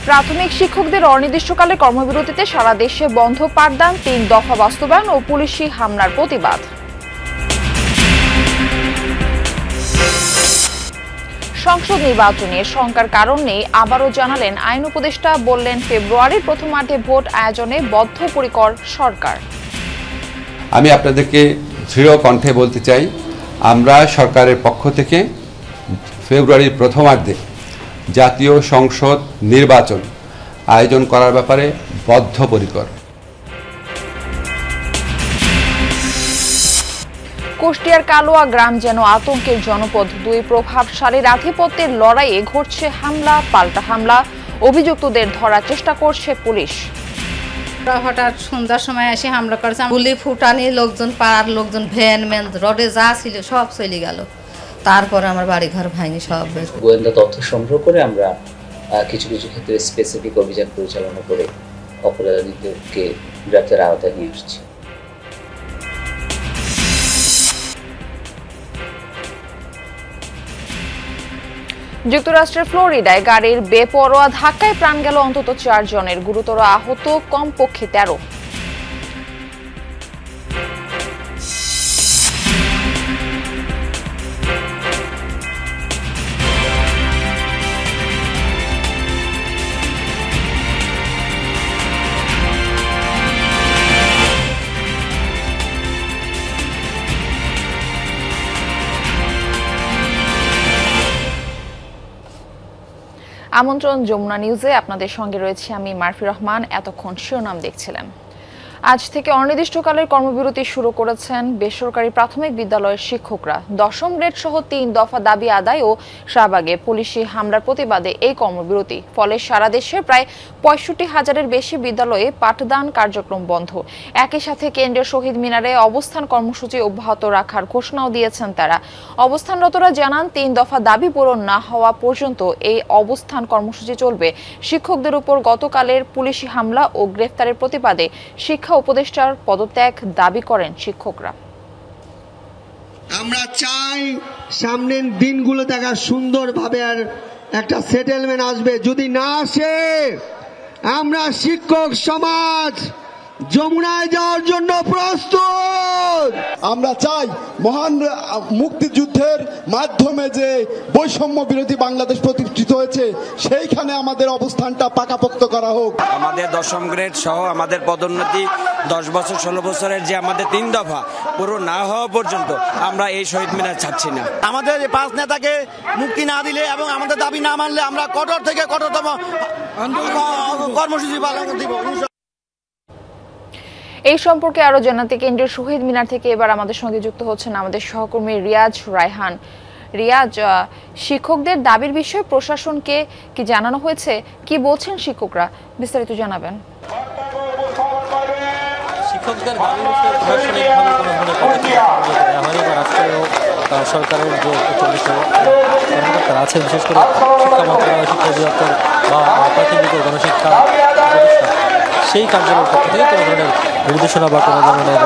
প্রাথমিক শিক্ষকদের অনির্দিষ্টকালে কর্মবিরতিতে সারা দেশে বন্ধ পাঠদান, ৩ দফা বাস্তবায়ন ও পুলিশি হামলার প্রতিবাদ। সংসদ নির্বাচন নিয়ে শঙ্কার কারণ নেই, আবারও জানালেন আইন উপদেষ্টা। বললেন, ফেব্রুয়ারির প্রথমার্ধে ভোট আয়োজনে বদ্ধপরিকর সরকার। আমি আপনাদেরকে দৃঢ় কণ্ঠে বলতে চাই, আমরা সরকারের পক্ষ থেকে ফেব্রুয়ারির প্রথমার্ধে জাতীয় সংসদ নির্বাচন আয়োজন করার ব্যাপারে বদ্ধপরিকর। কুষ্টিয়ার কালোয়া গ্রাম যেন আতঙ্কের জনপদ। দুই প্রভাবশালীর আধিপত্যের লড়াইয়ে ঘটছে হামলা পাল্টা হামলা, অভিযুক্তদের ধরার চেষ্টা করছে পুলিশ। হঠাৎ সন্ধ্যার সময় এসে হামলা করেছে, গুলি ফুটানি, লোকজন পাড়ার লোকজন ভ্যান ম্যান রডে যা ছিল সব চলে গেল। তারপরে আমার বাড়ি ঘর ভাঙি সব। গোয়েন্দা তথ্য সংগ্রহ করে আমরা কিছু কিছু ক্ষেত্রে স্পেসিফিক অভিযান পরিচালনা করে অপরাধীদেরকে গ্রেপ্তারের আওতায় নিয়ে আসছি। যুক্তরাষ্ট্রের ফ্লোরিডায় গাড়ির বেপরোয়া ধাক্কায় প্রাণ গেল অন্তত 4 জনের, গুরুতর আহত কমপক্ষে 13। আমন্ত্রণ যমুনা নিউজে, আপনাদের সঙ্গে রয়েছে আমি মারফি রহমান। এতক্ষণ শিরোনাম দেখছিলেন। আজ থেকে অনির্দিষ্টকালের কর্মবিরতি শুরু করেছেন বেসরকারি প্রাথমিক বিদ্যালয়ের শিক্ষকরা। 10ম গ্রেড সহ 3 দফা দাবি আদায় ও শাহবাগে পুলিশি হামলার প্রতিবাদে এই কর্মবিরতি। ফলে সারা দেশে প্রায় 65,000-এর বেশি বিদ্যালয়ে পাঠদান কার্যক্রম বন্ধ। একই সাথে কেন্দ্রীয় শহীদ মিনারে অবস্থান কর্মসূচি অব্যাহত রাখার ঘোষণাও দিয়েছেন তারা। অবস্থানরতরা জানান, 3 দফা দাবি পূরণ না হওয়া পর্যন্ত এই অবস্থান কর্মসূচি চলবে। শিক্ষকদের উপর গতকালের পুলিশি হামলা ও গ্রেফতারের প্রতিবাদে শিক্ষা উপদেষ্টার পদত্যাগ দাবি করেন শিক্ষকরা। আমরা চাই সামনের দিনগুলো দেখা সুন্দরভাবে আর একটা সেটেলমেন্ট আসবে। যদি না আসে, আমরা শিক্ষক সমাজ যমুনায় যাওয়ার জন্য প্রস্তুত। আমরা চাই মহান মুক্তিযুদ্ধের মাধ্যমে যে বৈষম্য বিরোধী বাংলাদেশ প্রতিষ্ঠিত হয়েছে, সেইখানে আমাদের অবস্থানটা পাকাপোক্ত করা হোক। আমাদের 10ম গ্রেড সহ আমাদের পদোন্নতি 10 বছর 16 বছরের যে আমাদের 3 দফা পুরো না হওয়া পর্যন্ত আমরা এই শহীদ মিনার ছাড়ছি না। আমাদের 5 নেতাকে মুক্তি না দিলে এবং আমাদের দাবি না মানলে আমরা কঠোর থেকে কঠোরতম কর্মসূচি পালন দিব। এই সম্পর্কে আরো জানাতে কেন্দ্রীয় শহীদ মিনার থেকে এবার আমাদের সঙ্গে যুক্ত হচ্ছেন আমাদের সহকর্মী রিয়াজ রায়হান। রিয়াজ, শিক্ষকদের দাবির বিষয়ে প্রশাসনকে কি জানানো হয়েছে, কি বলছেন শিক্ষকরা, বিস্তারিত জানাবেন। শিক্ষকদের দাবির বিষয়ে প্রশাসনিকভাবে কোনো ধরনের পদক্ষেপ নেওয়া হয়নি বা রাষ্ট্রীয় সরকারের যে কর্মকর্তারা আছে, বিশেষ করে শিক্ষা মন্ত্রণালয়, শিক্ষা অধিদপ্তর বা প্রাথমিক গণশিক্ষা সেই কার্যালয়ের পক্ষ থেকে কোনো ধরনের নির্দেশনা বা কোনো ধরনের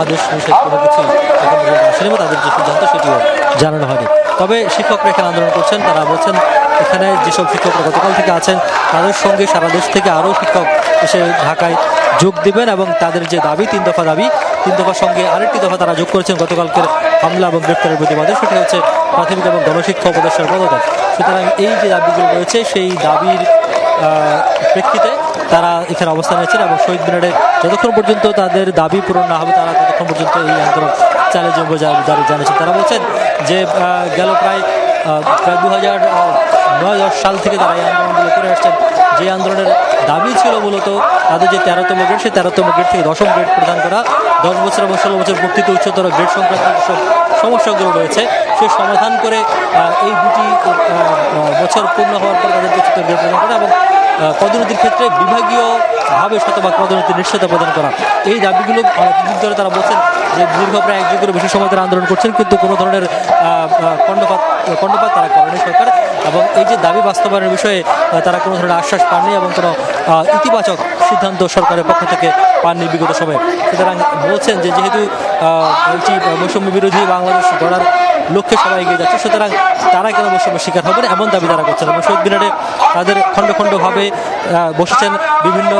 আদেশ নিষেধ কোনো কিছুই এখন পর্যন্ত আসেনি বা তাদের যে সিদ্ধান্ত সেটিও জানানো হয়নি। তবে শিক্ষকরা এখানে আন্দোলন করছেন। তারা বলছেন, এখানে যেসব শিক্ষকরা গতকাল থেকে আছেন তাদের সঙ্গে সারা দেশ থেকে আরও শিক্ষক এসে ঢাকায় যোগ দেবেন এবং তাদের যে দাবি 3 দফা দাবি, 3 দফার সঙ্গে আরেকটি দফা তারা যোগ করেছেন গতকালকের হামলা এবং গ্রেফতারের প্রতিবাদে, সেটি হচ্ছে প্রাথমিক এবং গণশিক্ষা উপদেষ্টার পদত্যাগ। সুতরাং এই যে দাবিগুলো রয়েছে সেই দাবির প্রেক্ষিতে তারা এখানে অবস্থান নিয়েছেন এবং শহীদ মিনারে যতক্ষণ পর্যন্ত তাদের দাবি পূরণ না হবে তারা ততক্ষণ পর্যন্ত এই আন্দোলন চালিয়ে যাবে জানিয়েছেন। তারা বলছেন যে গেল প্রায় 2009-10 সাল থেকে তারা এই আন্দোলনগুলো করে আসছেন। যে আন্দোলনের দাবি ছিল মূলত তাদের যে 13তম গ্রেড, সেই 13তম গ্রেড থেকে 10ম গ্রেড প্রদান করা, 10 বছর এবং 16 বছর প্রকৃত উচ্চতর গ্রেড সংক্রান্ত যেসব সমস্যাগুলো রয়েছে সেই সমাধান করে এই 2টি বছর পূর্ণ হওয়ার পর তাদের উচ্চতর গ্রেড প্রদান করা এবং পদোন্নতির ক্ষেত্রে বিভাগীয়ভাবে শতভাগ পদোন্নতির নিশ্চয়তা প্রদান করা। এই দাবিগুলো অনেকদিন ধরে তারা বলছেন যে দীর্ঘ প্রায় 1 যুগেরও বেশি সময় তারা আন্দোলন করছেন, কিন্তু কোনো ধরনের কর্ণপাত তারা করেনি সরকার। এবং এই যে দাবি বাস্তবায়নের বিষয়ে তারা কোনো ধরনের আশ্বাস পাননি এবং কোনো ইতিবাচক সিদ্ধান্ত সরকারের পক্ষ থেকে পাননি বিগত সময়ে। সুতরাং বলছেন যে যেহেতু বৈষম্য বিরোধী বাংলাদেশ গড়ার লক্ষ্যে সবাই এগিয়ে যাচ্ছে, সুতরাং তারা কেন বৈষম্যের শিকার হবে না এমন দাবি তারা করছেন। এবং শহীদ মিনারে তাদের খণ্ড খণ্ডভাবে বসেছেন বিভিন্ন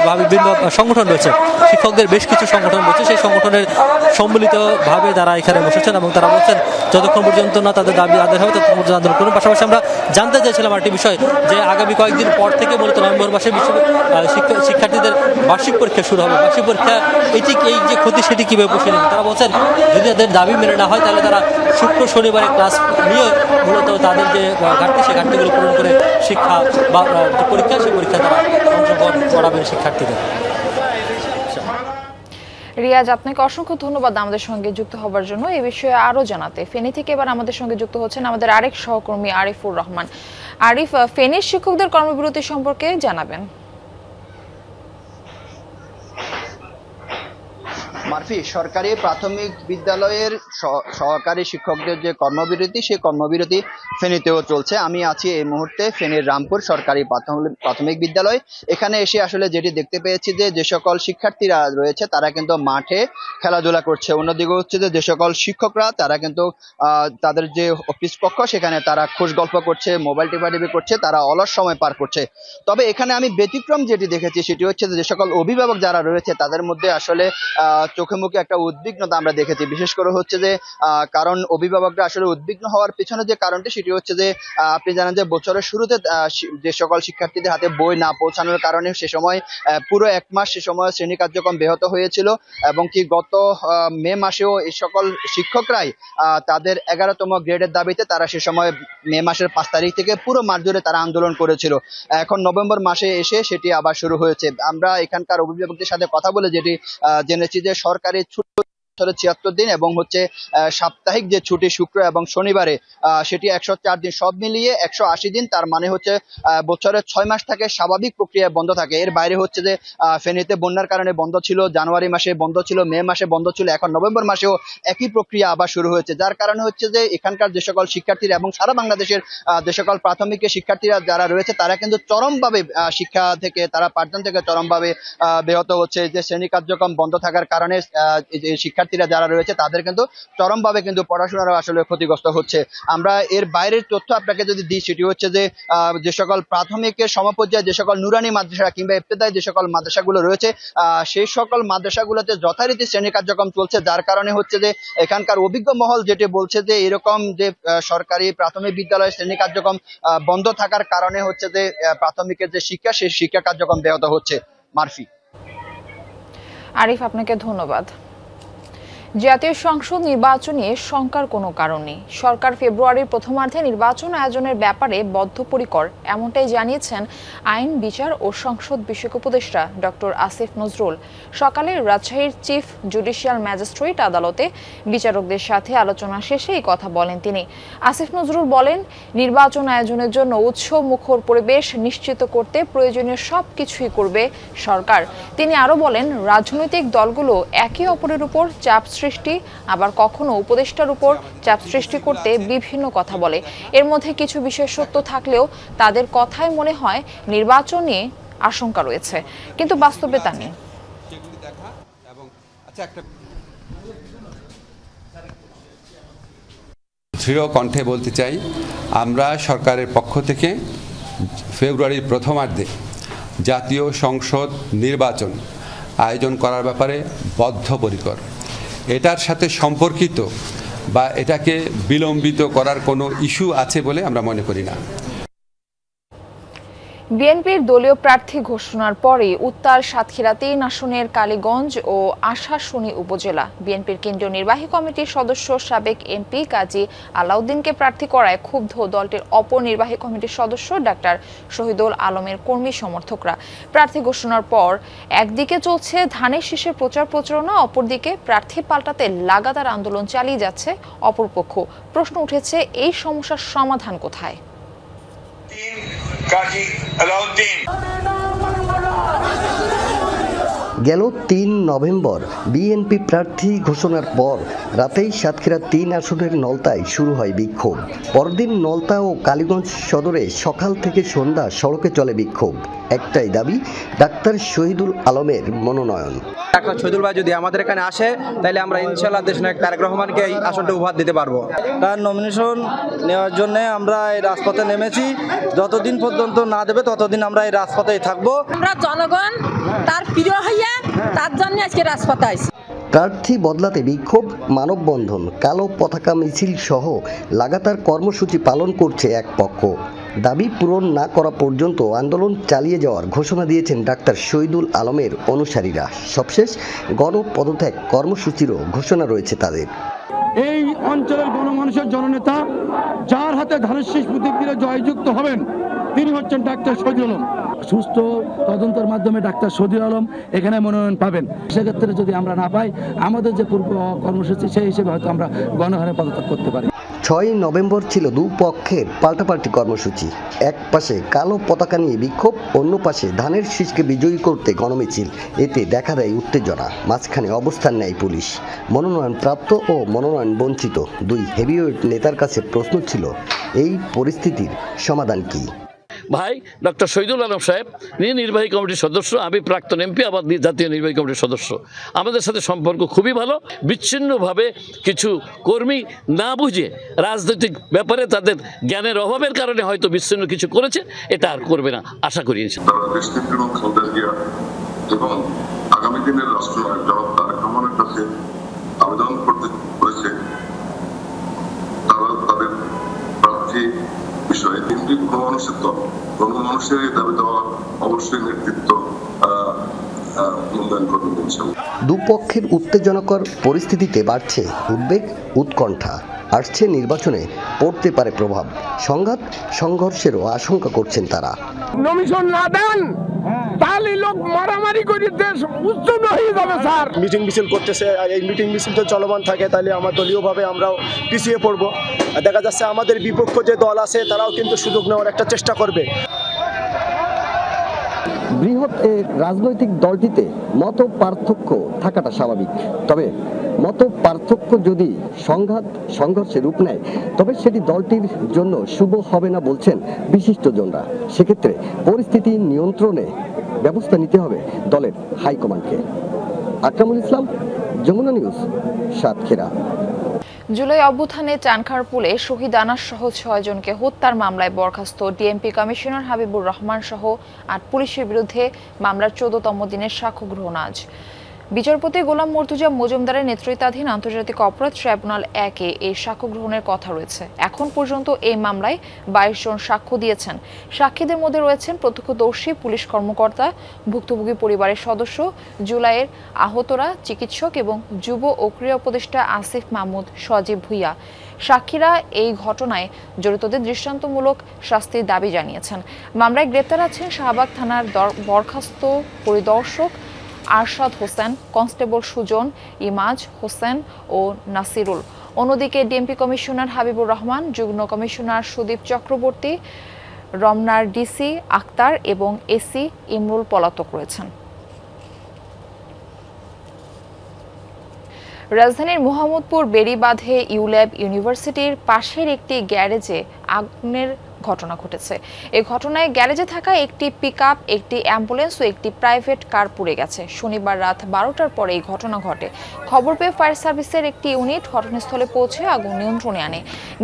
সংগঠন রয়েছে, শিক্ষকদের বেশ কিছু সংগঠন রয়েছে, সেই সংগঠনের সম্মিলিতভাবে তারা এখানে বসেছেন এবং তারা বলছেন যতক্ষণ পর্যন্ত না তাদের দাবি আদায় হবে ততক্ষণ পর্যন্ত আন্দোলন করুন। পাশাপাশি আমরা জানতে চাইছিলাম আরেকটি বিষয় যে আগামী কয়েকদিন পর থেকে মূলত নভেম্বর মাসে শিক্ষার্থীদের বার্ষিক পরীক্ষা শুরু হবে। বার্ষিক পরীক্ষা এই যে ক্ষতি সেটি কীভাবে বসে নেবে? তারা বলছেন যদি তাদের দাবি মেনে না হয় তাহলে তারা শুক্র শনিবারে ক্লাস নিয়ে মূলত তাদের যে ঘাটতি সেই ঘাটতিগুলো পূরণ করে শিক্ষা বা যে পরীক্ষা সেই পরীক্ষা তারা অংশগ্রহণ করাবেন শিক্ষার্থীদের। রিয়াজ, আপনাকে অসংখ্য ধন্যবাদ আমাদের সঙ্গে যুক্ত হবার জন্য। এই বিষয়ে আরো জানাতে ফেনী থেকে এবার আমাদের সঙ্গে যুক্ত হচ্ছেন আমাদের আরেক সহকর্মী আরিফুর রহমান। আরিফ, ফেনীর শিক্ষকদের কর্মবিরতি সম্পর্কে জানাবেন। মারফি, সরকারি প্রাথমিক বিদ্যালয়ের সহকারী শিক্ষকদের যে কর্মবিরতি সেই কর্মবিরতি ফেনীতেও চলছে। আমি আছি এই মুহূর্তে ফেনীর রামপুর সরকারি প্রাথমিক বিদ্যালয়। এখানে এসে আসলে যেটি দেখতে পেয়েছি যে সকল শিক্ষার্থীরা রয়েছে তারা কিন্তু মাঠে খেলাধুলা করছে, অন্যদিকে হচ্ছে যে সকল শিক্ষকরা তারা কিন্তু তাদের যে অফিস কক্ষ সেখানে তারা খোশ গল্প করছে, মোবাইল টিপাটিপি করছে, তারা অলস সময় পার করছে। তবে এখানে আমি ব্যতিক্রম যেটি দেখেছি সেটি হচ্ছে যে সকল অভিভাবক যারা রয়েছে তাদের মধ্যে আসলে চোখে মুখে একটা উদ্বিগ্নতা আমরা দেখেছি। বিশেষ করে হচ্ছে যে কারণ অভিভাবকরা আসলে উদ্বিগ্ন হওয়ার পেছনে যে কারণটি সেটি হচ্ছে যে আপনি জানেন যে বছরের শুরুতে যে সকল শিক্ষার্থীদের হাতে বই না পৌঁছানোর কারণে সে সময় পুরো 1 মাস সে সময় শ্রেণী কার্যক্রম ব্যাহত হয়েছিল এবং কি গত মে মাসেও এই সকল শিক্ষকরাই তাদের 11তম গ্রেডের দাবিতে তারা সে সময় মে মাসের 5 তারিখ থেকে পুরো মাস জুড়ে তারা আন্দোলন করেছিল। এখন নভেম্বর মাসে এসে সেটি আবার শুরু হয়েছে। আমরা এখানকার অভিভাবকদের সাথে কথা বলে যেটি জেনেছি যে সরকারি ছুটি 76 দিন এবং হচ্ছে সাপ্তাহিক যে ছুটি শুক্র এবং শনিবারে সেটি 104 দিন, সব মিলিয়ে 180 দিন। তার মানে হচ্ছে বছরের 6 মাস থাকে স্বাভাবিক প্রক্রিয়ায় বন্ধ থাকে। এর বাইরে হচ্ছে যে ফেনীতে বন্যার কারণে বন্ধ ছিল, জানুয়ারি মাসে বন্ধ ছিল, মে মাসে বন্ধ ছিল, এখন নভেম্বর মাসেও একই প্রক্রিয়া আবার শুরু হয়েছে। যার কারণে হচ্ছে যে এখানকার যে সকল শিক্ষার্থীরা এবং সারা বাংলাদেশের যে সকল প্রাথমিক শিক্ষার্থীরা যারা রয়েছে তারা কিন্তু চরমভাবে শিক্ষা থেকে তারা পাঠদান থেকে চরমভাবে ব্যাহত হচ্ছে। যে শ্রেণী কার্যক্রম বন্ধ থাকার কারণে শিক্ষার্থীরা যারা রয়েছে তাদের কিন্তু চরমভাবে কিন্তু পড়াশোনার আসলে ক্ষতিগ্রস্ত হচ্ছে। আমরা এর বাইরের তথ্য আপনাকে যদি দিই সেটি হচ্ছে যে সকল প্রাথমিকের সমপর্যায়ে যে সকল নুরানি মাদ্রাসা কিংবা ইবতেদায়ী যে সকল মাদ্রাসাগুলো রয়েছে সেই সকল মাদ্রাসাগুলোতে যথারীতি শ্রেণী কার্যক্রম চলছে। যার কারণে হচ্ছে যে এখানকার অভিজ্ঞ মহল যেটি বলছে যে এরকম যে সরকারি প্রাথমিক বিদ্যালয়ের শ্রেণী কার্যক্রম বন্ধ থাকার কারণে হচ্ছে যে প্রাথমিকের যে শিক্ষা সেই শিক্ষা কার্যক্রম ব্যাহত হচ্ছে। মারফি। আরিফ, আপনাকে ধন্যবাদ। জাতীয় সংসদ নির্বাচনে শঙ্কার কোনো কারণ নেই। সরকার ফেব্রুয়ারির প্রথমার্ধে নির্বাচন আয়োজনের ব্যাপারে বদ্ধপরিকর, এমনটাই জানিয়েছেন আইন, বিচার ও সংসদ বিষয়ক উপদেষ্টা ডক্টর আসিফ নজরুল। সকালে রাজশাহীর চিফ জুডিশিয়াল ম্যাজিস্ট্রেট আদালতে বিচারকদের সাথে আলোচনা শেষে এই কথা বলেন তিনি। আসিফ নজরুল বলেন, নির্বাচন আয়োজনের জন্য উৎসব মুখর পরিবেশ নিশ্চিত করতে প্রয়োজনীয় সবকিছুই করবে সরকার। তিনি আরও বলেন, রাজনৈতিক দলগুলো একে অপরের উপর চাপ সৃষ্টি, আবার কখনো উপদেষ্টার উপর চাপ সৃষ্টি করতে বিভিন্ন কথা বলে। এর মধ্যে কিছু বিষয় সত্য থাকলেও তাদের কথায় মনে হয় নির্বাচনে আশঙ্কা রয়েছে, কিন্তু বাস্তবে তা নেই। দৃঢ় কণ্ঠে বলতে চাই, আমরা সরকারের পক্ষ থেকে ফেব্রুয়ারির প্রথমার্ধে জাতীয় সংসদ নির্বাচন আয়োজন করার ব্যাপারে বদ্ধপরিকর। এটার সাথে সম্পর্কিত বা এটাকে বিলম্বিত করার কোনো ইস্যু আছে বলে আমরা মনে করি না। বিএনপির দলীয় প্রার্থী ঘোষণার পরে উত্তর সাতক্ষীরা 3 আসনের কালীগঞ্জ ও আশাশুনি উপজেলা বিএনপির কেন্দ্রীয় নির্বাহী কমিটির সদস্য সাবেক এমপি কাজী আলাউদ্দিনকে প্রার্থী করায় ক্ষুব্ধ দলটির অপর নির্বাহী কমিটির সদস্য ডাক্তার শহীদুল আলমের কর্মী সমর্থকরা। প্রার্থী ঘোষণার পর একদিকে চলছে ধানের শীষের প্রচার প্রচারণা, অপরদিকে প্রার্থী পাল্টাতে লাগাতার আন্দোলন চালিয়ে যাচ্ছে অপরপক্ষ। প্রশ্ন উঠেছে, এই সমস্যার সমাধান কোথায়? গেল ৩ নভেম্বর বিএনপি প্রার্থী ঘোষণার পর রাতেই সাতক্ষীরা ৩ আসনের নলতায় শুরু হয় বিক্ষোভ। পরদিন নলতা ও কালীগঞ্জ সদরে সকাল থেকে সন্ধ্যা সড়কে চলে বিক্ষোভ। একটাই দাবি, ডাক্তার শহীদুল আলমের মনোনয়ন। ডাক্তার শহীদুল ভাই যদি আমাদের এখানে আসে তাহলে আমরা ইনশাআল্লাহ দেশনায়ক তারেক রহমানকে এই আসনটা উপহার দিতে পারবো। তার নমিনেশন নেওয়ার জন্য আমরা এই রাজপথে নেমেছি। যতদিন পর্যন্ত না দেবে ততদিন আমরা এই রাজপথেই থাকবো। আমরা জনগণ তার প্রিয় হইয়া তার জন্য আজকে রাজপথে আইছি। প্রার্থী বদলাতে বিক্ষোভ, মানববন্ধন, কালো পতাকা মিছিল সহ লাগাতার কর্মসূচি পালন করছে এক পক্ষ। দাবি পূরণ না করা পর্যন্ত আন্দোলন চালিয়ে যাওয়ার ঘোষণা দিয়েছেন ডাক্তার শহীদুল আলমের অনুসারীরা। সবশেষ গণপদত্যাগ কর্মসূচিরও ঘোষণা রয়েছে তাদের। এই অঞ্চলের গণমানুষের জননেতা, যার হাতে ধানের শীষ প্রতীক দিয়ে জয়যুক্ত হবেন, তিনি হচ্ছেন ডাক্তার শহীদুল আলম। সুস্থ তদন্তের মাধ্যমে ডাক্তার শহীদুল আলম এখানে মনোনয়ন পাবেন। সেক্ষেত্রে যদি আমরা না পাই, আমাদের যে পূর্ব কর্মসূচি সেই হিসেবে হয়তো আমরা গণহারে পদত্যাগ করতে পারি। 6 নভেম্বর ছিল দুপক্ষের পাল্টাপাল্টি কর্মসূচি। এক পাশে কালো পতাকা নিয়ে বিক্ষোভ, অন্য পাশে ধানের শীষকে বিজয়ী করতে গণমিছিল। এতে দেখা দেয় উত্তেজনা, মাঝখানে অবস্থান নেয় পুলিশ। মনোনয়ন প্রাপ্ত ও মনোনয়ন বঞ্চিত দুই হেভিওয়েট নেতার কাছে প্রশ্ন ছিল, এই পরিস্থিতির সমাধান কি? ভাই ডক্টর শহীদুল আলম সাহেব নির্বাহী কমিটির সদস্য, আমি প্রাক্তন এমপি, আবার জাতীয় নির্বাহী কমিটির সদস্য। আমাদের সাথে সম্পর্ক খুবই ভালো। বিচ্ছিন্নভাবে কিছু কর্মী না বুঝে রাজনৈতিক ব্যাপারে তাদের জ্ঞানের অভাবের কারণে হয়তো বিচ্ছিন্ন কিছু করেছে, এটা আর করবে না আশা করি। এবং আগামী দিনের রাষ্ট্রনায়ক জনাব তারেক রহমানের কাছে আবেদন করতে হয়েছে তারা তাদের প্রার্থী বিষয়ে তিনটি গণমানুষের দল, গণমানুষের দাবি দেওয়া অবশ্যই নেতৃত্ব মূল্যায়ন করবে। দুপক্ষের উত্তেজনাকর পরিস্থিতিতে বাড়ছে উদ্বেগ, উৎকণ্ঠা। আসছে নির্বাচনে পড়তে পারে প্রভাব। সংঘাত, সংঘর্ষেরও আশঙ্কা করছেন তারা। নমিশন না দেন তাহলে লোক মারামারি করে দেশ উচ্ছন্ন হয়ে যাবে স্যার। মিটিং মিছিল করতেছে, এই মিটিং মিছিল যদি চলমান থাকে তাহলে আমার দলীয়ভাবে আমরাও পিছিয়ে পড়ব। দেখা যাচ্ছে আমাদের বিপক্ষ যে দল আছে তারাও কিন্তু সুযোগ নেওয়ার একটা চেষ্টা করবে। বৃহৎ এই রাজনৈতিক দলটিতে মত পার্থক্য থাকাটা স্বাভাবিক। তবে মত পার্থক্য যদি সংঘাত, সংঘর্ষে রূপ নেয় তবে সেটি দলটির জন্য শুভ হবে না বলছেন বিশিষ্টজনরা। সেক্ষেত্রে পরিস্থিতি নিয়ন্ত্রণে ব্যবস্থা নিতে হবে দলের হাইকমান্ডকে। আকরামুল ইসলাম, যমুনা নিউজ, সাতক্ষীরা। জুলাই অভ্যুত্থানে চানখারপুলে শহীদ আনাস সহ 6 জনকে হত্যার মামলায় বরখাস্ত ডিএমপি কমিশনার হাবিবুর রহমান সহ 8 পুলিশের বিরুদ্ধে মামলার 14তম দিনের সাক্ষ্য গ্রহণ আজ। বিচারপতি গোলাম মর্তুজা মজুমদারের নেতৃত্বাধীন আন্তর্জাতিক অপরাধ ট্রাইব্যুনাল 1-এ এই সাক্ষ্য গ্রহণের কথা রয়েছে। এখন পর্যন্ত এই মামলায় 22 জন সাক্ষ্য দিয়েছেন। সাক্ষীদের মধ্যে রয়েছেন প্রত্যক্ষদর্শী পুলিশ কর্মকর্তা, ভুক্তভোগী পরিবারের সদস্য, জুলাইয়ের আহতরা, চিকিৎসক এবং যুব ও ক্রীড়া উপদেষ্টা আসিফ মাহমুদ সজীব ভুইয়া। সাক্ষীরা এই ঘটনায় জড়িতদের দৃষ্টান্তমূলক শাস্তির দাবি জানিয়েছেন। মামলায় গ্রেপ্তার আছেন শাহবাগ থানার বরখাস্ত পরিদর্শক আরশাদ হোসেন, কনস্টেবল সুজন, ইমাজ হোসেন ও নাসিরুল। অন্যদিকে ডিএমপি কমিশনার হাবিবুর রহমান, যুগ্ম কমিশনার সুদীপ চক্রবর্তী, রমনার ডিসি আক্তার এবং এসি ইমরুল পলাতক রয়েছেন। রাজধানীর মোহাম্মদপুর বেড়িবাঁধে ইউল্যাব ইউনিভার্সিটির পাশের একটি গ্যারেজে আগুনের ঘটনা ঘটেছে। এই ঘটনায় গ্যারেজে থাকা একটি পিকআপ, একটি অ্যাম্বুলেন্স ও একটি প্রাইভেট কার পুড়ে গেছে। শনিবার রাত 12টার পরে এই ঘটনা ঘটে। খবর পেয়ে ফায়ার সার্ভিসের একটি ইউনিট ঘটনাস্থলে পৌঁছে আগুন নিয়ন্ত্রণে আনে।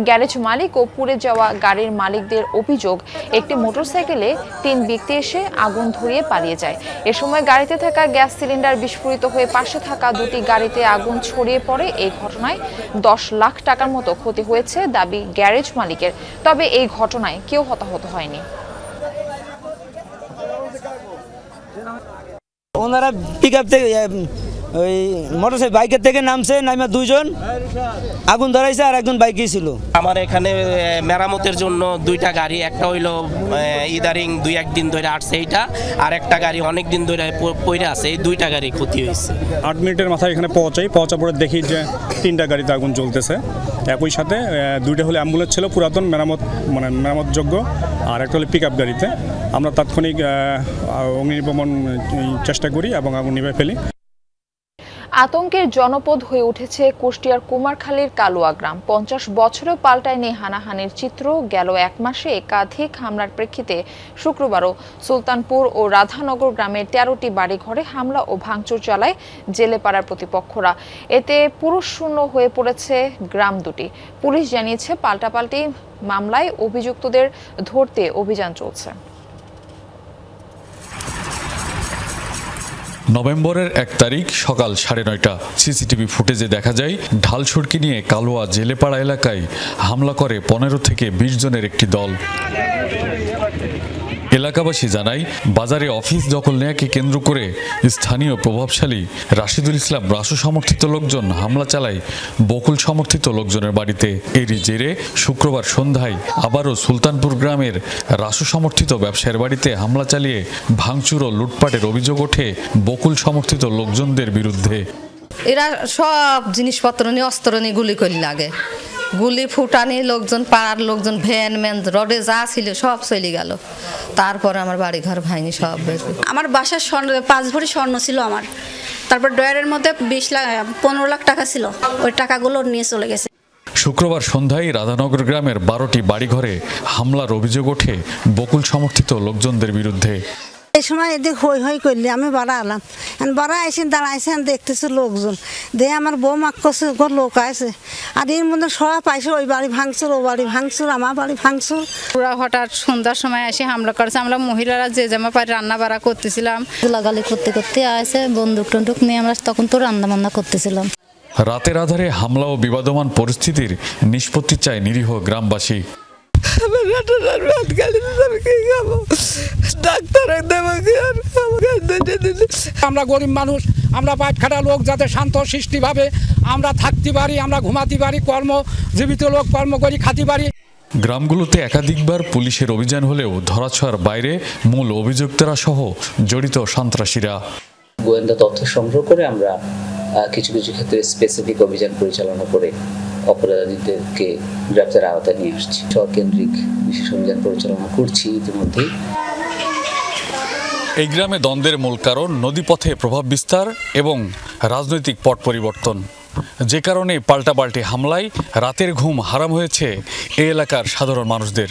গ্যারেজ মালিক ও পুড়ে যাওয়া গাড়ির মালিকদের অভিযোগ, একটি মোটরসাইকেলে 3 ব্যক্তি এসে আগুন ধরিয়ে পালিয়ে যায়। এ সময় গাড়িতে থাকা গ্যাস সিলিন্ডার বিস্ফোরিত হয়ে পাশে থাকা 2টি গাড়িতে আগুন ছড়িয়ে পড়ে। এই ঘটনায় 10 লাখ টাকার মতো ক্ষতি হয়েছে দাবি গ্যারেজ মালিকের। তবে এই ঘটনায় কেউ হতাহত হয়নি। ওনারা পিকআপ থেকে ওই মোটরসাইকেল বাইকের থেকে নামছে, নামে 2 জন আগুন ধরাইছে আর একজন বাইকেই ছিল। আমার এখানে মেরামতের জন্য 2টা গাড়ি, একটা হইলো ইদারিং 2-1 দিন ধরে আসছে এইটা, আর একটা গাড়ি অনেক দিন ধরে পড়ে আছে। এই 2টা গাড়ি ক্ষতি হয়েছে। 8 মিনিটের মাথায় এখানে পৌঁছার পরে দেখি যে 3টা গাড়িতে আগুন জ্বলতেছে। একই সাথে দুইটা হলে অ্যাম্বুলেন্স ছিল পুরাতন মেরামতযোগ্য, আর একটা হলে পিক আপ গাড়িতে। আমরা তাৎক্ষণিক অগ্নি নির্বাপন চেষ্টা করি এবং আগুন নিভিয়ে ফেলি। আতঙ্কের জনপদ হয়ে উঠেছে কুষ্টিয়ার কুমারখালীর কালুয়া গ্রাম। ৫০ বছরেও পাল্টায়নি হানাহানির চিত্র। গেল এক মাসে একাধিক হামলার প্রেক্ষিতে শুক্রবারও সুলতানপুর ও রাধানগর গ্রামের ১৩টি বাড়িঘরে হামলা ও ভাঙচুর চালায় জেলেপাড়ার প্রতিপক্ষরা। এতে পুরুষশূন্য হয়ে পড়েছে গ্রাম দুটি। পুলিশ জানিয়েছে পাল্টাপাল্টি মামলায় অভিযুক্তদের ধরতে অভিযান চলছে। নভেম্বরের ১ তারিখ সকাল ৯:৩০ সিসিটিভি ফুটেজে দেখা যায় ঢাল সড়কি নিয়ে কালুয়া জেলেপাড়া এলাকায় হামলা করে ১৫ থেকে ২০ জনের একটি দল। এলাকাবাসী জানায় বাজারে অফিস দখল নেয়াকে কেন্দ্র করে স্থানীয় প্রভাবশালী রাশিদুল ইসলাম রাসু সমর্থিত লোকজন হামলা চালায় বকুল সমর্থিত লোকজনের বাড়িতে। এরই জেরে শুক্রবার সন্ধ্যায় আবারও সুলতানপুর গ্রামের রাসু সমর্থিত ব্যবসায়ীর বাড়িতে হামলা চালিয়ে ভাঙচুর ও লুটপাটের অভিযোগ ওঠে বকুল সমর্থিত লোকজনদের বিরুদ্ধে। এরা সব জিনিসপত্র নিয়ে অস্ত্র নিয়ে গুলি করে লাগে, গুলি ফুটানি লোকজন পাড়ার লোকজন ভ্যান ম্যান রডে যা ছিল সব চলে গেল। তারপরে আমার বাড়ি ঘর ভাঙি সব বের। আমার বাসার স্বর্ণ ৫ ভরি স্বর্ণ ছিল আমার, তারপর ডয়ারের মধ্যে ১৫ লাখ টাকা ছিল, ওই টাকাগুলো নিয়ে চলে গেছে। শুক্রবার সন্ধ্যায় রাধানগর গ্রামের ১২টি বাড়িঘরে হামলার অভিযোগ ওঠে বকুল সমর্থিত লোকজনদের বিরুদ্ধে। এই সময় এদিকে হই হই করলে আমি বাড়া আলাম, বাড়া আইসি দাঁড়াইছে দেখতেছি লোকজন দিয়ে আমার বউ মাক করছে লোক আছে, আর এর মধ্যে সব পাইছে ওই বাড়ি ভাঙচুর ও বাড়ি ভাঙচুর আমার বাড়ি ভাঙচুর। ওরা হঠাৎ সন্ধ্যার সময় এসে হামলা করেছে। আমরা মহিলারা যে জামা পাই রান্না বাড়া করতেছিলাম, গোলাগালি করতে করতে আসে বন্দুক টন্দুক নিয়ে আমরা তখন তো রান্না বান্না করতেছিলাম। রাতের আধারে হামলা ও বিবাদমান পরিস্থিতির নিষ্পত্তি চায় নিরীহ গ্রামবাসী। আমরা গরিব মানুষ, আমরা পাট খাটা লোক, যাতে শান্ত সৃষ্টিভাবে আমরা থাকতে পারি, আমরা ঘুমাতে পারি, কর্মজীবিত লোক কর্ম করি খাতে পারি। গ্রামগুলোতে একাধিকবার পুলিশের অভিযান হলেও ধরাছোঁয়ার বাইরে মূল অভিযুক্তরা সহ জড়িত সন্ত্রাসীরা। গোয়েন্দা তথ্য সংগ্রহ করে আমরা কিছু কিছু ক্ষেত্রে স্পেসিফিক অভিযান পরিচালনা করে অপরাধীদেরকে গ্রেপ্তার আওতায় নিয়ে আসছি। শহরকেন্দ্রিক বিশেষ অভিযান পরিচালনা করছি ইতিমধ্যেই। এই গ্রামে দ্বন্দ্বের মূল কারণ নদীপথে প্রভাব বিস্তার এবং রাজনৈতিক পট পরিবর্তন, যে কারণে পাল্টাপাল্টি হামলায় রাতের ঘুম হারাম হয়েছে এই এলাকার সাধারণ মানুষদের।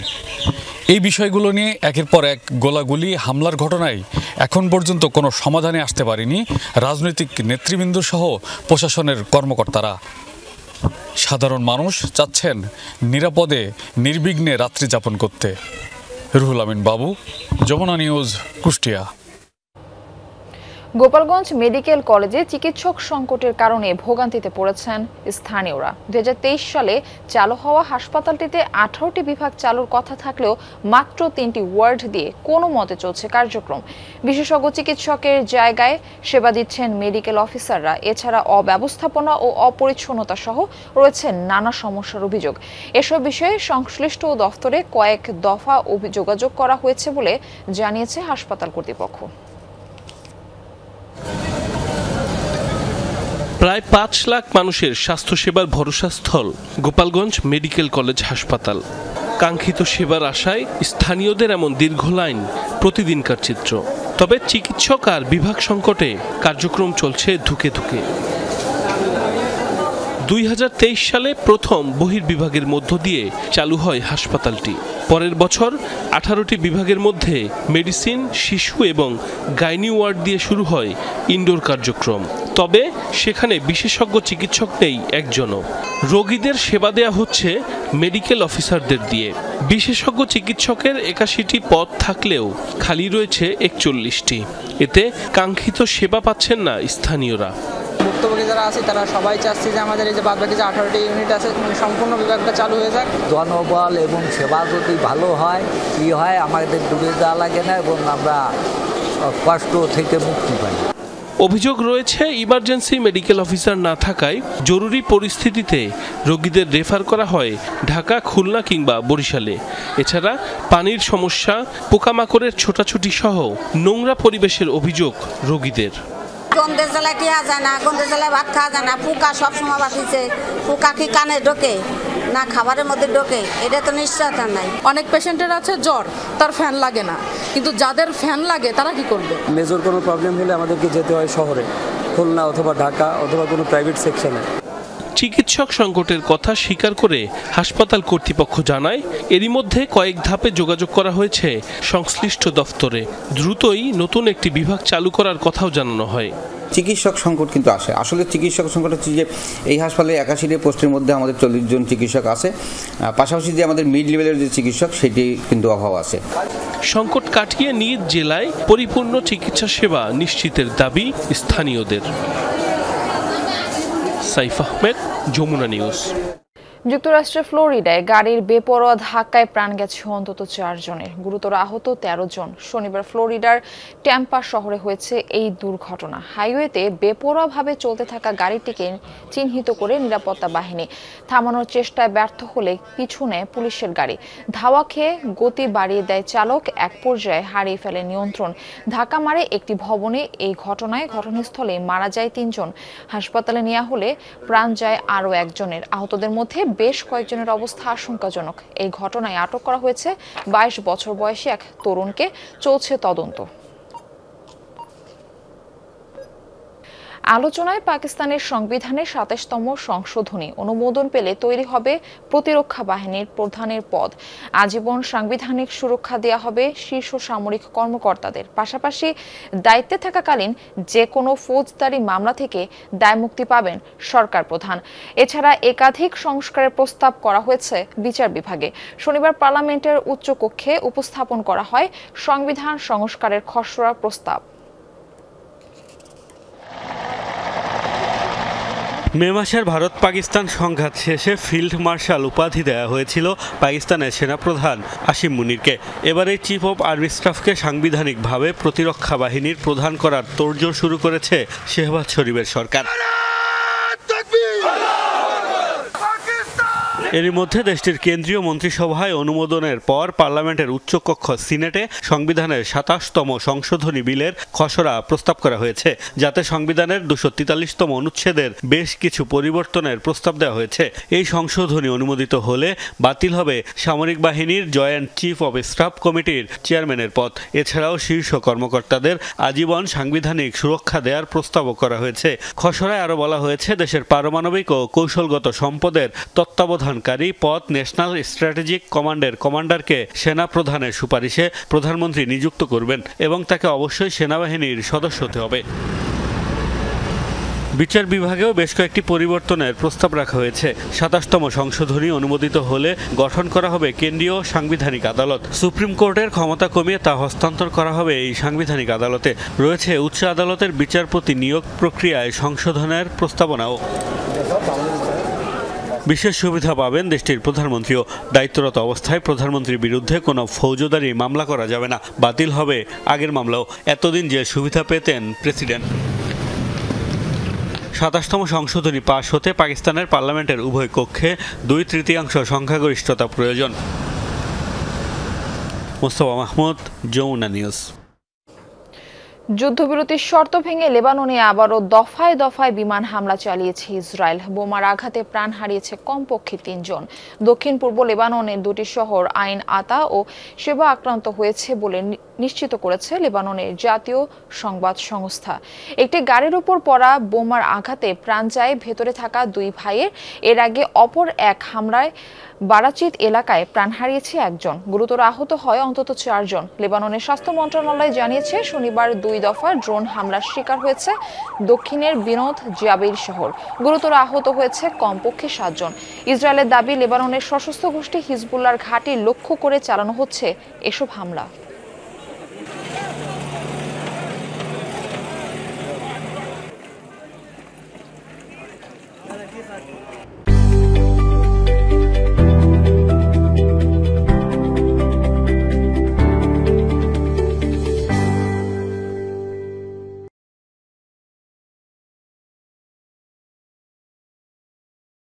এই বিষয়গুলো নিয়ে একের পর এক গোলাগুলি হামলার ঘটনায় এখন পর্যন্ত কোনো সমাধানে আসতে পারেনি রাজনৈতিক নেতৃবৃন্দ সহ প্রশাসনের কর্মকর্তারা। সাধারণ মানুষ চাচ্ছেন নিরাপদে নির্বিঘ্নে রাত্রি যাপন করতে। রুহুল আমিন বাবু, যমুনা নিউজ, কুষ্টিয়া। গোপালগঞ্জ মেডিকেল কলেজে চিকিৎসক সংকটের কারণে ভোগান্তিতে পড়েছেন স্থানীয়রা। ২০২৩ সালে চালু হওয়া হাসপাতালটিতে ১৮টি বিভাগ চালুর কথা থাকলেও মাত্র ৩টি ওয়ার্ড দিয়ে কোনো মতে চলছে কার্যক্রম। বিশেষজ্ঞ চিকিৎসকের জায়গায় সেবা দিচ্ছেন মেডিকেল অফিসাররা। এছাড়া অব্যবস্থাপনা ও অপরিচ্ছন্নতা সহ রয়েছে নানা সমস্যার অভিযোগ। এসব বিষয়ে সংশ্লিষ্ট দফতরে কয়েক দফা যোগাযোগ করা হয়েছে বলে জানিয়েছে হাসপাতাল কর্তৃপক্ষ। প্রায় ৫ লাখ মানুষের স্বাস্থ্যসেবার ভরসাস্থল গোপালগঞ্জ মেডিকেল কলেজ হাসপাতাল। কাঙ্ক্ষিত সেবার আশায় স্থানীয়দের এমন দীর্ঘ লাইন প্রতিদিনকার চিত্র। তবে চিকিৎসক আর বিভাগ সংকটে কার্যক্রম চলছে ধুকে ধুকে। ২০২৩ সালে প্রথম বহির্বিভাগের মধ্য দিয়ে চালু হয় হাসপাতালটি। পরের বছর ১৮টি বিভাগের মধ্যে মেডিসিন, শিশু এবং গাইনি ওয়ার্ড দিয়ে শুরু হয় ইনডোর কার্যক্রম। তবে সেখানে বিশেষজ্ঞ চিকিৎসক নেই একজনও। রোগীদের সেবা দেয়া হচ্ছে মেডিকেল অফিসারদের দিয়ে। বিশেষজ্ঞ চিকিৎসকের ৮১টি পদ থাকলেও খালি রয়েছে ৪১টি। এতে কাঙ্ক্ষিত সেবা পাচ্ছেন না স্থানীয়রা। ভুক্তভোগী যারা আছে তারা সবাই চাচ্ছে যে আমাদের এই যে বাদবাকি যে 18টি ইউনিট আছে সম্পূর্ণ বিভাগটা চালু হয়ে যাক। জনবল এবং সেবা যদি ভালো হয় কি হয়, আমাদের ডুবে যাওয়া লাগে না এবং আমরা কষ্ট থেকে মুক্তি পাই। অভিযোগ রয়েছে ইমার্জেন্সি মেডিকেল অফিসার না থাকায় জরুরি পরিস্থিতিতে রোগীদের রেফার করা হয় ঢাকা, খুলনা কিংবা বরিশালে। এছাড়া পানির সমস্যা, পোকামাকড়ের ছোটাছুটি সহ নোংরা পরিবেশের অভিযোগ রোগীদের। গন্ধের জ্বালায় টিয়া যায় না, গন্ধের জ্বালায় ভাত খাওয়া যায় না, পোকা সবসময় বাঁচিছে, পোকা কি কানে ঢোকে, না খাবারের মধ্যে ঢোকে, এটা তো নিশ্চয়তা নাই। অনেক পেশেন্টের আছে জ্বর, তার ফ্যান লাগে না, কিন্তু যাদের ফ্যান লাগে তারা কি করবে? মেজর কোনো প্রবলেম হলে আমাদেরকে যেতে হয় শহরে, খুলনা অথবা ঢাকা অথবা কোনো প্রাইভেট সেকশনে। চিকিৎসক সংকটের কথা স্বীকার করে হাসপাতাল কর্তৃপক্ষ জানায়, এরই মধ্যে কয়েক ধাপে যোগাযোগ করা হয়েছে সংশ্লিষ্ট দফতরে। দ্রুতই নতুন একটি বিভাগ চালু করার কথাও জানানো হয়। চিকিৎসক সংকট কিন্তু আসে, আসলে চিকিৎসক সংকট হচ্ছে যে এই হাসপাতালে 81টি পোস্টের মধ্যে আমাদের 40 জন চিকিৎসক আছে, পাশাপাশি যে আমাদের মিড লেভেলের যে চিকিৎসক সেটি কিন্তু অভাব আছে। সংকট কাটিয়ে নিজ জেলায় পরিপূর্ণ চিকিৎসা সেবা নিশ্চিতের দাবি স্থানীয়দের। সাইফ আহমেদ, যমুনা নিউজ। যুক্তরাষ্ট্রের ফ্লোরিডায় গাড়ির বেপরোয়া ধাক্কায় প্রাণ গেছে অন্তত 4 জনের, গুরুতর আহত 13 জন। শনিবার ফ্লোরিডার ট্যাম্পা শহরে হয়েছে এই দুর্ঘটনা। হাইওয়েতে বেপরোয়াভাবে চলতে থাকা গাড়িটিকে চিহ্নিত করে নিরাপত্তা বাহিনী থামানোর চেষ্টায় ব্যর্থ হলে পিছু নেয় পুলিশের গাড়ি। ধাওয়া খেয়ে গতি বাড়িয়ে দেয় চালক, এক পর্যায়ে হারিয়ে ফেলে নিয়ন্ত্রণ, ধাক্কা মারে একটি ভবনে। এই ঘটনায় ঘটনাস্থলে মারা যায় 3 জন। হাসপাতালে নেওয়া হলে প্রাণ যায় আরও 1 জনের। আহতদের মধ্যে বেশ কয়েকজনের অবস্থা আশঙ্কাজনক। এই ঘটনায় আটক করা হয়েছে 22 বছর বয়সী এক তরুণকে, চলছে তদন্ত। আলোচনায় পাকিস্তানের সংবিধানের 27তম সংশোধনী অনুমোদন পেলে তৈরি হবে প্রতিরক্ষা বাহিনীর প্রধানের পদ। আজীবন সাংবিধানিক সুরক্ষা দেওয়া হবে শীর্ষ সামরিক কর্মকর্তাদের। পাশাপাশি দায়িত্বে থাকাকালীন যে কোনো ফৌজদারি মামলা থেকে দায়মুক্তি পাবেন সরকার প্রধান। এছাড়া একাধিক সংস্কারের প্রস্তাব করা হয়েছে বিচার বিভাগে। শনিবার পার্লামেন্টের উচ্চকক্ষে উপস্থাপন করা হয় সংবিধান সংস্কারের খসড়া প্রস্তাব। মে মাসের ভারত পাকিস্তান সংঘাত শেষে ফিল্ড মার্শাল উপাধি দেওয়া হয়েছিল পাকিস্তানের সেনাপ্রধান আসিম মুনিরকে। এবারে চিফ অব আর্মি স্টাফকে সাংবিধানিকভাবে প্রতিরক্ষা বাহিনীর প্রধান করার তোড়জোড় শুরু করেছে শেহবাজ শরীফের সরকার। এরই মধ্যে দেশটির কেন্দ্রীয় মন্ত্রিসভায় অনুমোদনের পর পার্লামেন্টের উচ্চকক্ষ সিনেটে সংবিধানের 27তম সংশোধনী বিলের খসড়া প্রস্তাব করা হয়েছে, যাতে সংবিধানের 243তম অনুচ্ছেদের বেশ কিছু পরিবর্তনের প্রস্তাব দেওয়া হয়েছে। এই সংশোধনী অনুমোদিত হলে বাতিল হবে সামরিক বাহিনীর জয়েন্ট চিফ অব স্টাফ কমিটির চেয়ারম্যানের পদ। এছাড়াও শীর্ষ কর্মকর্তাদের আজীবন সাংবিধানিক সুরক্ষা দেওয়ার প্রস্তাবও করা হয়েছে। খসড়ায় আরও বলা হয়েছে, দেশের পারমাণবিক ও কৌশলগত সম্পদের তত্ত্বাবধান পদ ন্যাশনাল স্ট্র্যাটেজিক কমান্ডের কমান্ডারকে সেনা প্রধানের সুপারিশে প্রধানমন্ত্রী নিযুক্ত করবেন এবং তাকে অবশ্যই সেনাবাহিনীর সদস্য হতে হবে। বিচার বিভাগেও বেশ কয়েকটি পরিবর্তনের প্রস্তাব রাখা হয়েছে। 27তম সংশোধনী অনুমোদিত হলে গঠন করা হবে কেন্দ্রীয় সাংবিধানিক আদালত। সুপ্রিম কোর্টের ক্ষমতা কমিয়ে তা হস্তান্তর করা হবে এই সাংবিধানিক আদালতে। রয়েছে উচ্চ আদালতের বিচারপতি নিয়োগ প্রক্রিয়ায় সংশোধনের প্রস্তাবনাও। বিশেষ সুবিধা পাবেন দেশটির প্রধানমন্ত্রীও। দায়িত্বরত অবস্থায় প্রধানমন্ত্রীর বিরুদ্ধে কোনো ফৌজদারি মামলা করা যাবে না, বাতিল হবে আগের মামলাও। এতদিন যে সুবিধা পেতেন প্রেসিডেন্ট। 27তম সংশোধনী পাশ হতে পাকিস্তানের পার্লামেন্টের উভয় কক্ষে 2/3 সংখ্যাগরিষ্ঠতা প্রয়োজন। মোস্তফা মাহমুদ, যমুনা নিউজ। যুদ্ধবিরতির শর্ত ভেঙে লেবাননে আবারও দফায় দফায় বিমান হামলা চালিয়েছে ইসরায়েল। বোমার আঘাতে প্রাণ হারিয়েছে কমপক্ষে 3 জন। দক্ষিণ পূর্ব লেবাননের 2টি শহর আইন আতা ও সেবা আক্রান্ত হয়েছে বলে নিশ্চিত করেছে লেবাননের জাতীয় সংবাদ সংস্থা। একটি গাড়ির উপর পড়া বোমার আঘাতে প্রাণ যায় ভেতরে থাকা 2 ভাইয়ের। এর আগে অপর এক হামলায় বারাচিত এলাকায় প্রাণ হারিয়েছে 1 জন। গুরুতর আহত হয় অন্তত 4 জন। লেবাননের স্বাস্থ্য মন্ত্রণালয় জানিয়েছে, শনিবার 2 দফা ড্রোন হামলার শিকার হয়েছে দক্ষিণের বিনোদ জাবির শহর। গুরুতর আহত হয়েছে কমপক্ষে 7 জন। ইসরায়েলের দাবি, লেবাননের সশস্ত্র গোষ্ঠী হিজবুল্লাহর ঘাঁটি লক্ষ্য করে চালানো হচ্ছে এসব হামলা।